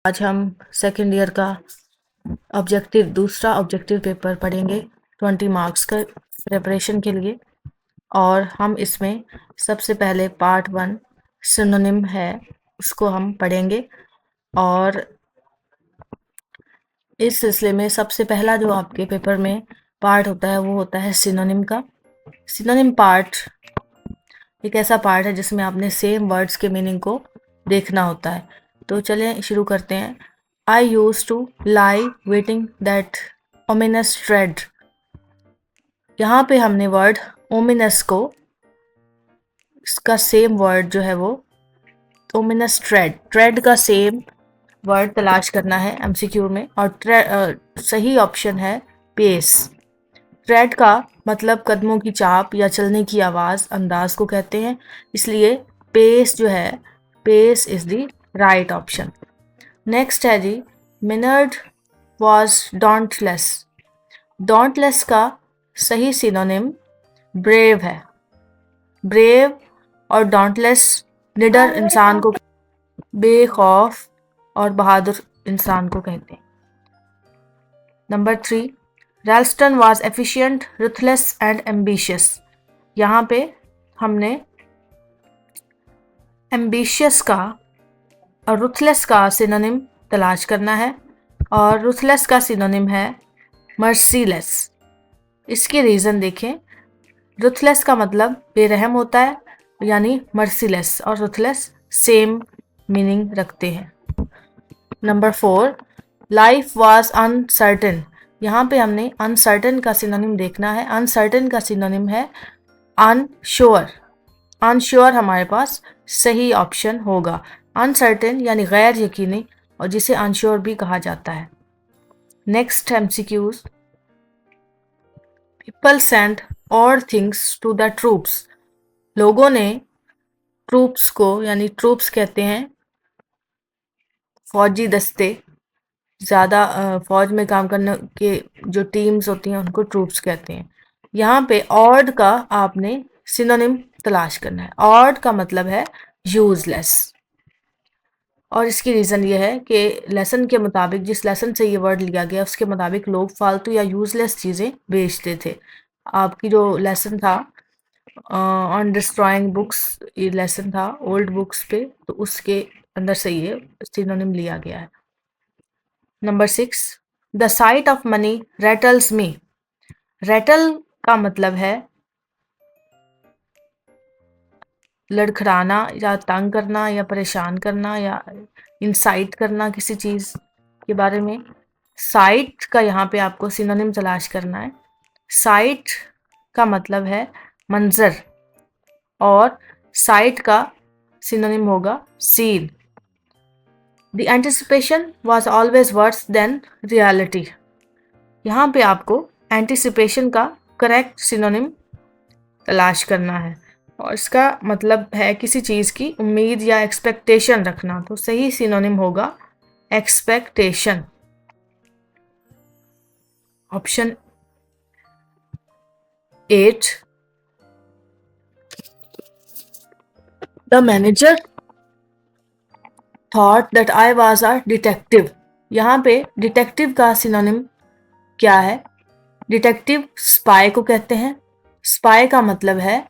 आज हम second year का दूसरा ऑब्जेक्टिव पेपर पढ़ेंगे 20 मार्क्स का प्रिपरेशन के लिए। और हम इसमें सबसे पहले पार्ट 1 सिनोनिम है उसको हम पढ़ेंगे। और इस सिलसिले में सबसे पहला जो आपके पेपर में पार्ट होता है वो होता है सिनोनिम का। सिनोनिम पार्ट एक ऐसा पार्ट है जिसमें आपने सेम वर्ड्स के मीनिंग को देखना होता है। तो चलें शुरू करते हैं। I used to lie waiting that ominous dread। यहाँ पे हमने वर्ड ominous को इसका सेम वर्ड जो है वो ominous dread का सेम वर्ड तलाश करना है एमसीक्यू में। और सही ऑप्शन है पेस। ट्रेड का मतलब कदमों की चाप या चलने की आवाज़ अंदाज को कहते हैं, इसलिए पेस जो है pace is the right option. Next है G Minard was dauntless. Dauntless का सही सिनोनिम ब्रेव है। ब्रेव और डॉन्टलेस निडर इंसान को, बेखौफ और बहादुर इंसान को कहते हैं। Number 3 Ralston was efficient ruthless and ambitious. यहाँ पे हमने एम्बिशियस का और रुथलेस का सिनोनिम तलाश करना है। और रुथलेस का सिनोनिम है मर्सीलेस। इसके रीज़न देखें। रुथलेस का मतलब बेरहम होता है, यानी मर्सीलेस और रुथलेस सेम मीनिंग रखते हैं। Number 4 life was uncertain. यहाँ पे हमने अनसर्टेन का सिनोनिम देखना है। अनसर्टेन का सिनोनिम है अनश्योर। अनश्योर हमारे पास सही ऑप्शन होगा। अनसर्टेन यानी गैर यकीनी, और जिसे अनश्योर भी कहा जाता है। Next MCQs. People send odd things to the troops. लोगों ने ट्रूप्स को, यानी ट्रूप्स कहते हैं फौजी दस्ते, ज़्यादा फौज में काम करने के जो टीम्स होती हैं उनको ट्रूप्स कहते हैं। यहाँ पे ऑड का आपने सिनोनिम तलाश करना है। ऑड का मतलब है यूजलेस, और इसकी रीज़न ये है कि लेसन के मुताबिक, जिस लेसन से ये वर्ड लिया गया उसके मुताबिक लोग फालतू या यूजलेस चीज़ें बेचते थे। आपकी जो लेसन था ऑन डिस्ट्रॉइंग बुक्स, ये लेसन था ओल्ड बुक्स पे, तो उसके अंदर से ये सिनोनिम लिया गया है। Number 6 the site of money rattles मी। रेटल का मतलब है लड़खड़ाना या तंग करना या परेशान करना या इंसाइट करना किसी चीज़ के बारे में। साइट का यहाँ पे आपको सिनोनिम तलाश करना है। साइट का मतलब है मंजर, और साइट का सिनोनिम होगा seen. The anticipation was always worse than reality. यहाँ पे आपको एंटिसिपेशन का करेक्ट सिनोनिम तलाश करना है, और इसका मतलब है किसी चीज़ की उम्मीद या एक्सपेक्टेशन रखना। तो सही सिनोनिम होगा expectation, option 8। The manager thought that I was a detective. यहाँ पे डिटेक्टिव का सिनोनिम क्या है? डिटेक्टिव स्पाई को कहते हैं। स्पाई का मतलब है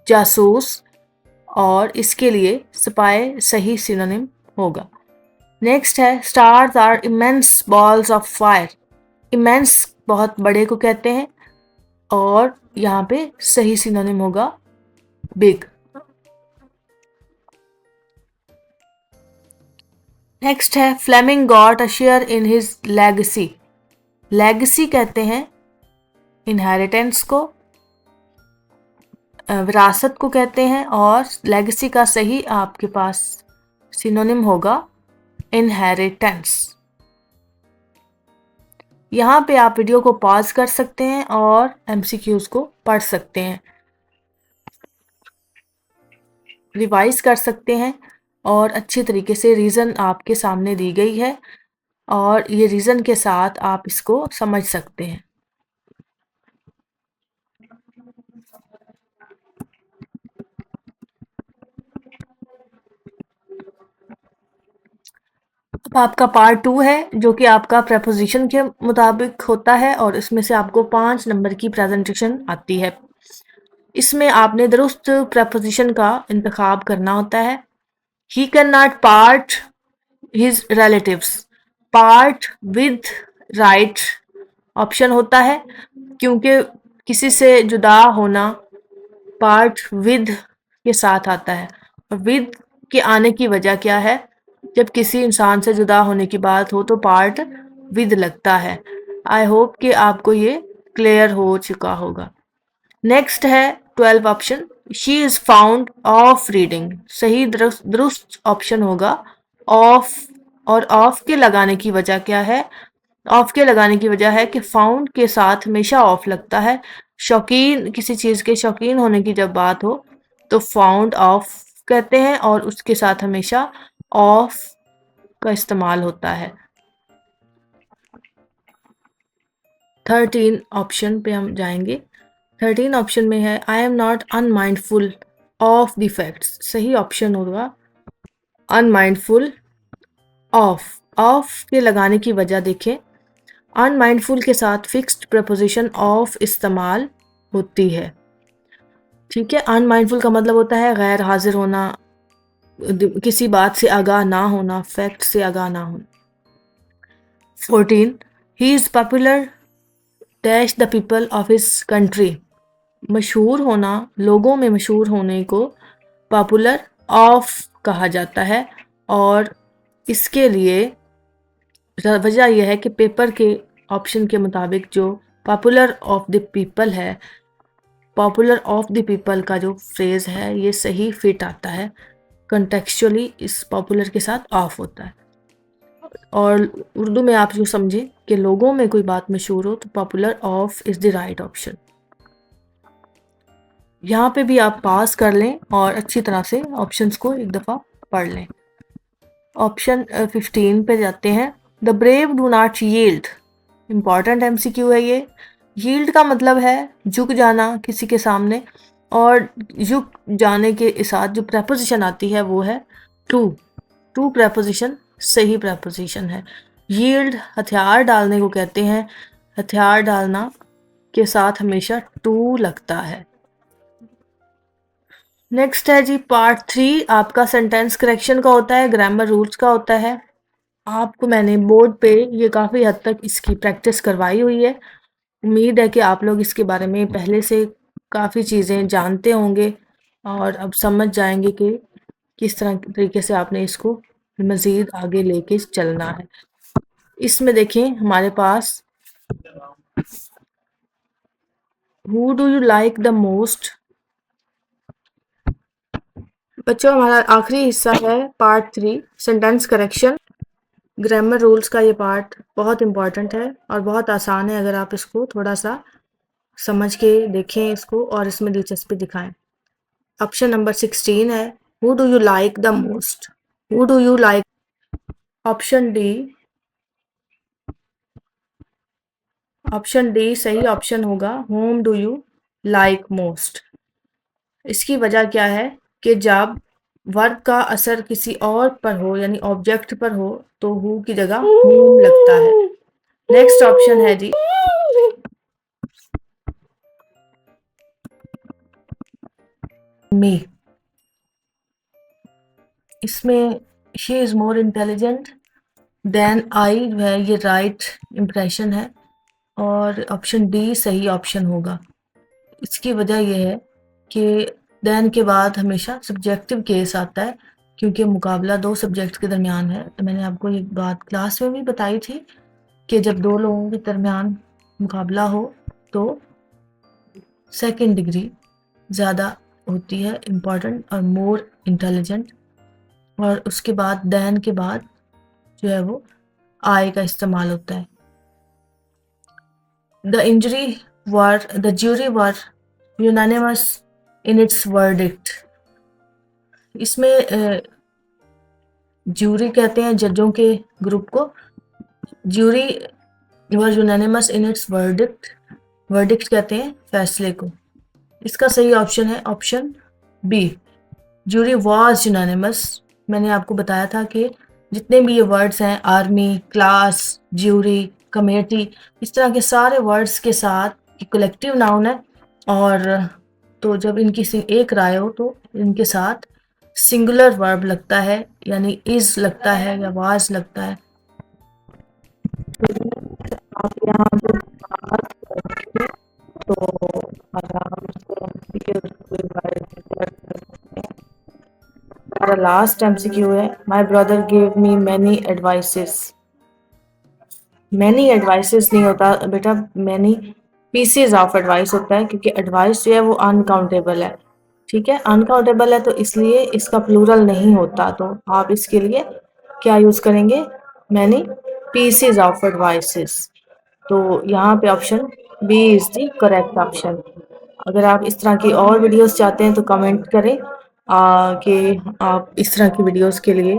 जासूस, और इसके लिए स्पाई सही सिनोनिम होगा। नेक्स्ट है stars are immense balls of fire. Immense बहुत बड़े को कहते हैं, और यहाँ पे सही सिनोनिम होगा बिग। नेक्स्ट है Fleming got a share in his legacy. Legacy कहते हैं इनहेरिटेंस को, विरासत को कहते हैं, और लेगेसी का सही आपके पास सिनोनिम होगा इनहेरिटेंस। यहाँ पे आप वीडियो को पॉज कर सकते हैं और एमसीक्यूज को पढ़ सकते हैं, रिवाइज कर सकते हैं, और अच्छी तरीके से रीज़न आपके सामने दी गई है, और ये रीज़न के साथ आप इसको समझ सकते हैं। आपका पार्ट 2 है जो कि आपका प्रेपोजिशन के मुताबिक होता है और इसमें से आपको 5 नंबर की प्रेजेंटेशन आती है। इसमें आपने दुरुस्त प्रेपोजिशन का इंतखाब करना होता है। He can not part his relatives, part with right option होता है क्योंकि किसी से जुदा होना पार्ट विद के साथ आता है और विद के आने की वजह क्या है, जब किसी इंसान से जुदा होने की बात हो तो पार्ट विद लगता है। आई होप कि आपको ये क्लियर हो चुका होगा। नेक्स्ट है 12 option, she is found of reading. सही दुरुस्त ऑप्शन होगा ऑफ, और ऑफ के लगाने की वजह क्या है, ऑफ के लगाने की वजह है कि फाउंड के साथ हमेशा ऑफ लगता है। शौकीन, किसी चीज के शौकीन होने की जब बात हो तो फाउंड ऑफ कहते हैं और उसके साथ हमेशा ऑफ का इस्तेमाल होता है। 13 ऑप्शन पे हम जाएंगे। 13 ऑप्शन में है I am not unmindful of the facts. सही ऑप्शन होगा अनमाइंडफुल ऑफ। ऑफ के लगाने की वजह देखें, अनमाइंडफुल के साथ फिक्स्ड प्रपोजिशन ऑफ इस्तेमाल होती है। ठीक है, अनमाइंडफुल का मतलब होता है गैर हाजिर होना, किसी बात से आगाह ना होना, फैक्ट से आगाह ना होना। 14 he is popular dash the people of his country. मशहूर होना, लोगों में मशहूर होने को पॉपुलर ऑफ कहा जाता है और इसके लिए वजह यह है कि पेपर के ऑप्शन के मुताबिक जो पॉपुलर ऑफ द पीपल है, पॉपुलर ऑफ द पीपल का जो फ्रेज है ये सही फिट आता है। कंटेक्चुअली इस पॉपुलर के साथ ऑफ होता है और उर्दू में आप जो समझे कि लोगों में कोई बात मशहूर हो तो popular of is the right option. यहाँ पे भी आप पास कर लें और अच्छी तरह से ऑप्शंस को एक दफ़ा पढ़ लें। ऑप्शन 15 पे जाते हैं। The brave do not yield. Important MCQ है ये। यील्ड का मतलब है झुक जाना किसी के सामने, और झुक जाने के साथ जो प्रेपोजिशन आती है वो है टू। टू प्रेपोजिशन सही प्रेपोजिशन है। यील्ड हथियार डालने को कहते हैं, हथियार डालना के साथ हमेशा टू लगता है। नेक्स्ट है जी पार्ट 3, आपका सेंटेंस करेक्शन का होता है, ग्रामर रूल्स का होता है। आपको मैंने बोर्ड पे ये काफ़ी हद तक इसकी प्रैक्टिस करवाई हुई है। उम्मीद है कि आप लोग इसके बारे में पहले से काफ़ी चीज़ें जानते होंगे और अब समझ जाएंगे कि किस तरह तरीके से आपने इसको मज़ीद आगे लेके चलना है। इसमें देखें हमारे पास who do you like the most. बच्चों हमारा आखिरी हिस्सा है part 3 sentence correction. Grammar rules का ये पार्ट बहुत इम्पॉर्टेंट है और बहुत आसान है अगर आप इसको थोड़ा सा समझ के देखें इसको और इसमें दिलचस्पी दिखाएं। ऑप्शन नंबर 16 है who do you like the most. Who do you like. Option D, option D सही ऑप्शन होगा home do you like most. इसकी वजह क्या है कि जब वर्ब का असर किसी और पर हो यानी ऑब्जेक्ट पर हो तो हु की जगह होम लगता है। नेक्स्ट ऑप्शन है जी मी। इसमें she is more intelligent than I जो है ये राइट इम्प्रेशन है और ऑप्शन डी सही ऑप्शन होगा। इसकी वजह यह है कि देन के बाद हमेशा सब्जेक्टिव केस आता है क्योंकि मुकाबला दो सब्जेक्ट के दरमियान है। तो मैंने आपको ये बात क्लास में भी बताई थी कि जब दो लोगों के दरमियान मुकाबला हो तो सेकंड डिग्री ज़्यादा होती है इम्पॉर्टेंट और मोर इंटेलिजेंट, और उसके बाद देन के बाद जो है वो आई का इस्तेमाल होता है। द jury were unanimous in its verdict। इसमें ज्यूरी कहते हैं जजों के ग्रुप को। Jury were unanimous in its verdict. Verdict कहते हैं फैसले को। इसका सही ऑप्शन है option B, jury was unanimous. मैंने आपको बताया था कि जितने भी ये वर्ड्स हैं, आर्मी, क्लास, ज्यूरी, कमेटी, इस तरह के सारे वर्ड्स के साथ कलेक्टिव नाउन है। और तो जब इनकी एक राय हो तो इनके साथ सिंगुलर वर्ब लगता है, यानी इज लगता है या वाज लगता है। आप यहाँ पे बात करेंगे तो आराम से MCQ उसको एक बार कर सकते हैं। हमारा लास्ट MCQ है, my brother give me many advices. Many advices नहीं होता बेटा, मैनी पीसेज ऑफ एडवाइस होता है, क्योंकि एडवाइस जो है वो अनकाउंटेबल है। ठीक है, अनकाउंटेबल है तो इसलिए इसका प्लूरल नहीं होता। तो आप इसके लिए क्या यूज करेंगे, मैनी पीसेज ऑफ एडवाइसेस। तो यहाँ पे option B is the correct option. अगर आप इस तरह की और वीडियोस चाहते हैं तो कमेंट करें कि आप इस तरह की वीडियोस के लिए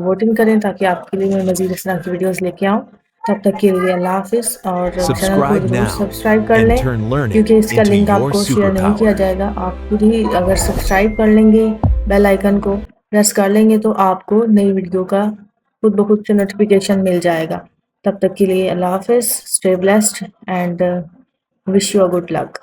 वोटिंग करें, ताकि आपके लिए मैं मज़ीद इस तरह की वीडियोस लेके आऊँ। तब तक के लिए अल्लाह हाफिज़, और चैनल को Subscribe ज़रूर now सब्सक्राइब कर and लें, turn learning क्योंकि इसका into लिंक your आपको शेयर नहीं किया superpower. जाएगा। आप खुद ही अगर सब्सक्राइब कर लेंगे, बेल आइकन को प्रेस कर लेंगे, तो आपको नई वीडियो का खुद ब खुद से नोटिफिकेशन मिल जाएगा। तब तक के लिए अल्लाह हाफिज़, stay blessed and wish you a good luck.